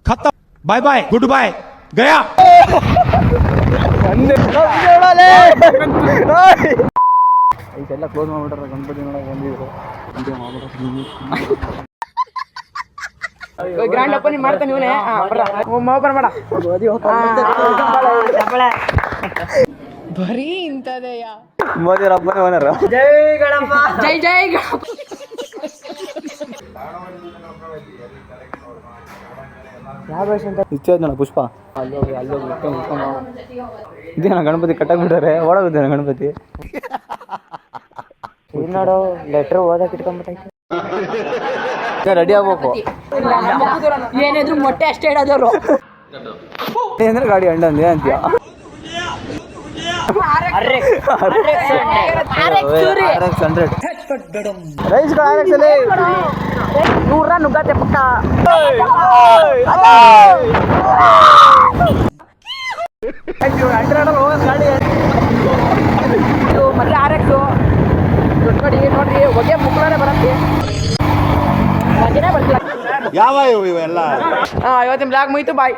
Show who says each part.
Speaker 1: खत्म bye bye good bye गया
Speaker 2: ಇದೆಲ್ಲ ಕ್ಲೋಸ್ ಮಾಡ್ಬಿಟ್ರೆ ಗಣಪತಿ ನೋಡಕ್ ಬಂದಿದ್ರು
Speaker 3: ಗ್ರ್ಯಾಂಡ್ ಓಪನಿಂಗ್ ಮಾಡ್ತಾನೆ ಇವನೇ ಓಪನ್ ಮಾಡ ಬರೀ ಇಂಥದೆಯ
Speaker 2: ಮೋದಿ ಹಬ್ಬನೇ ಓನರ್
Speaker 3: ಜೈ ಗಣಪ ಜೈ ಜೈ ಗಣಪ
Speaker 2: ಇಚ್ಛೆ ಪುಷ್ಪ ಇದೇನ ಗಣಪತಿ ಕಟ್ಟಾಕ್ ಬಿಟ್ಟಾರೆ ಓಡೋಗುತ್ತೇನ ಗಣಪತಿ
Speaker 3: ನೋಡು ಲೆಟ್ರ್ ಓದಕ್ಕೆ ಇಟ್ಕೊಂಡ್ಬಿಟ್ಟೈತೆ
Speaker 2: ರೆಡಿ ಆಗ್ಬೇಕು
Speaker 3: ಏನಿದ್ರು ಮೊಟ್ಟೆ ಅಷ್ಟೇ ಇಡೋದವ್ರು
Speaker 2: ಅಂದ್ರೆ ಗಾಡಿ ಅಂಡ ಅಂದೆ ಅಂತೀಯ ರೈಸ್
Speaker 3: ನೂರ ನುಗ್ಗತ್ತೆ ಪುಟ್ಟ ಮತ್ತೆ RX ದೊಡ್ಡ ಗಾಡಿ ನೋಡ್ರಿ ಹೊಗೆ ಮುಕ್ಕಳೇ ಬರತ್ತೆ ಮಜಾನೇ ಬರ್ತಿಲ್ಲ
Speaker 1: ಯಾವ ಇವೆಲ್ಲ
Speaker 3: ಇವತ್ತಿನ ಬ್ಲಾಗ್ ಮುಗಿತು ಬಾಯ್.